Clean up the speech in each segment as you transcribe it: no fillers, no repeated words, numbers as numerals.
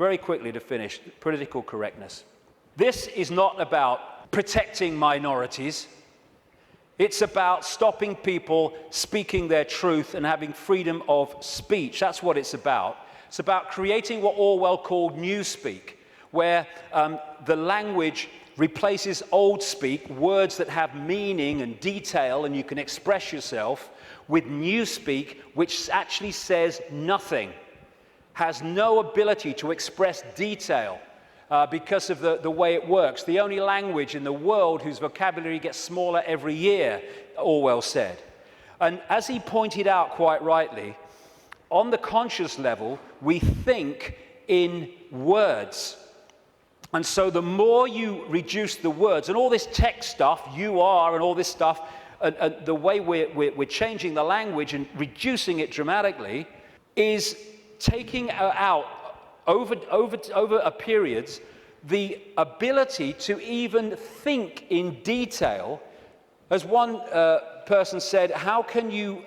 very quickly to finish, political correctness. This is not about protecting minorities. It's about stopping people speaking their truth and having freedom of speech. That's what it's about. It's about creating what Orwell called newspeak, where the language replaces old speak, words that have meaning and detail and you can express yourself, with newspeak, which actually says nothing, has no ability to express detail because of the way it works. The only language in the world whose vocabulary gets smaller every year, Orwell said. And as he pointed out quite rightly, on the conscious level, we think in words. And so the more you reduce the words, and all this tech stuff, you are, and all this stuff, and the way we're changing the language and reducing it dramatically, is taking out, over a periods, the ability to even think in detail. As one person said, how can you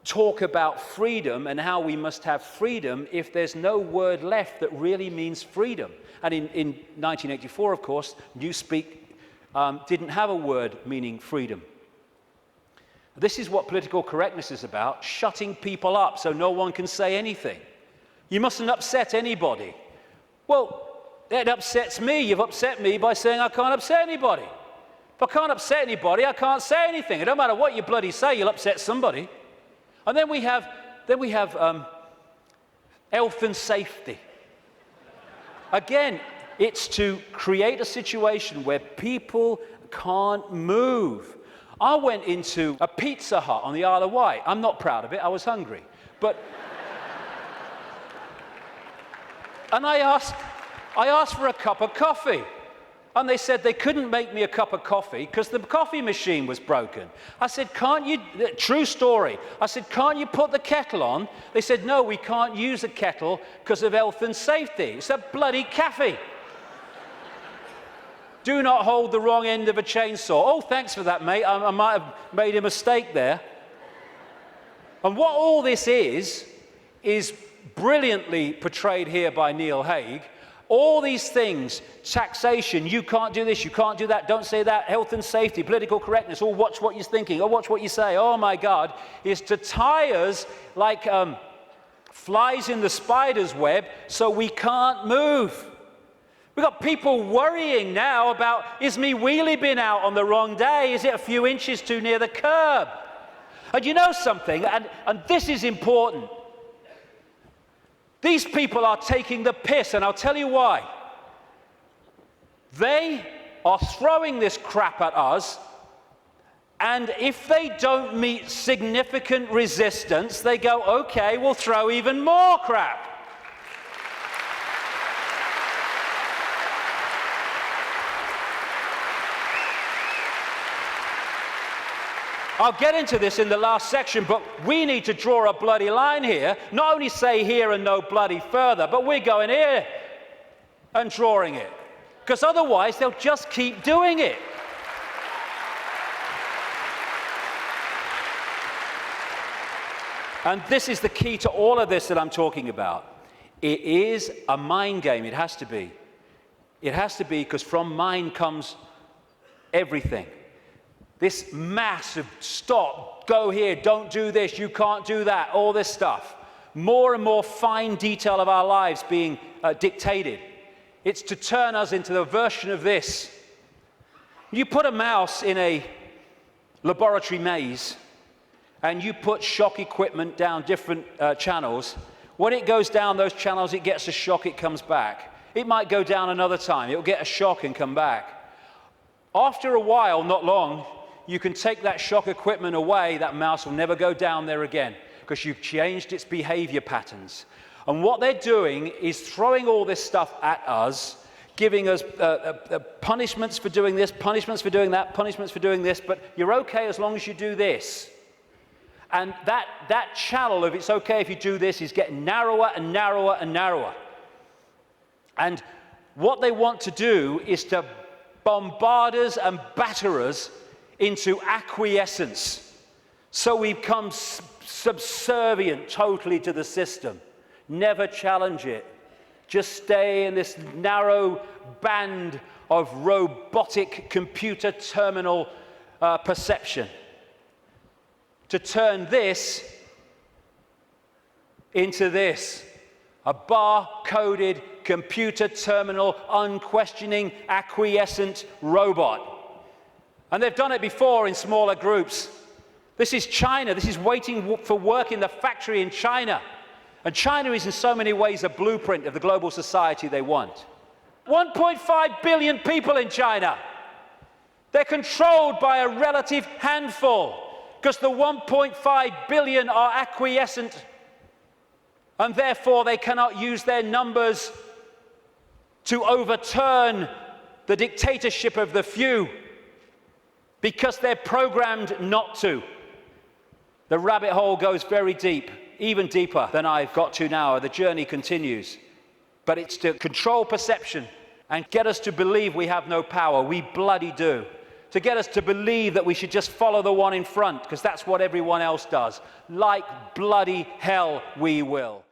talk about freedom and how we must have freedom if there's no word left that really means freedom? And in 1984, of course, newspeak didn't have a word meaning freedom. This is what political correctness is about, shutting people up so no one can say anything. You mustn't upset anybody. Well, it upsets me. You've upset me by saying I can't upset anybody. If I can't upset anybody, I can't say anything. It don't matter what you bloody say, you'll upset somebody. And then we have health and safety. Again, it's to create a situation where people can't move. I went into a Pizza Hut on the Isle of Wight. I'm not proud of it, I was hungry. And I asked for a cup of coffee. And they said they couldn't make me a cup of coffee because the coffee machine was broken. I said, can't you, true story, I said, can't you put the kettle on? They said, no, we can't use a kettle because of health and safety. It's a bloody cafe. Do not hold the wrong end of a chainsaw. Oh, thanks for that, mate. I might have made a mistake there. And what all this is brilliantly portrayed here by Neil Haig. All these things, taxation, you can't do this, you can't do that, don't say that, health and safety, political correctness, oh, watch what you're thinking, oh, watch what you say, oh my God, is to tie us like flies in the spider's web so we can't move. We've got people worrying now about, is me wheelie bin out on the wrong day? Is it a few inches too near the curb? And you know something, and this is important. These people are taking the piss, and I'll tell you why. They are throwing this crap at us, and if they don't meet significant resistance, they go, okay, we'll throw even more crap. I'll get into this in the last section, but we need to draw a bloody line here. Not only say here and no bloody further, but we're going here and drawing it. Because otherwise, they'll just keep doing it. And this is the key to all of this that I'm talking about. It is a mind game. It has to be. It has to be, because from mind comes everything. This massive stop, go here, don't do this, you can't do that, all this stuff. More and more fine detail of our lives being dictated. It's to turn us into the version of this. You put a mouse in a laboratory maze and you put shock equipment down different channels. When it goes down those channels, it gets a shock, it comes back. It might go down another time, it'll get a shock and come back. After a while, not long, you can take that shock equipment away, that mouse will never go down there again because you've changed its behavior patterns. And what they're doing is throwing all this stuff at us, giving us punishments for doing this, punishments for doing that, punishments for doing this, but you're okay as long as you do this. And that channel of it's okay if you do this is getting narrower and narrower and narrower. And what they want to do is to bombard us and batter us into acquiescence. So we become subservient totally to the system. Never challenge it. just stay in this narrow band of robotic computer terminal perception. To turn this into this, a bar-coded computer terminal, unquestioning, acquiescent robot. And they've done it before in smaller groups. This is China. This is waiting for work in the factory in China. And China is in so many ways a blueprint of the global society they want. 1.5 billion people in China. They're controlled by a relative handful because the 1.5 billion are acquiescent, and therefore they cannot use their numbers to overturn the dictatorship of the few because they're programmed not to. The rabbit hole goes very deep, even deeper than I've got to now. The journey continues. But it's to control perception and get us to believe we have no power. We bloody do. To get us to believe that we should just follow the one in front because that's what everyone else does. Like bloody hell we will.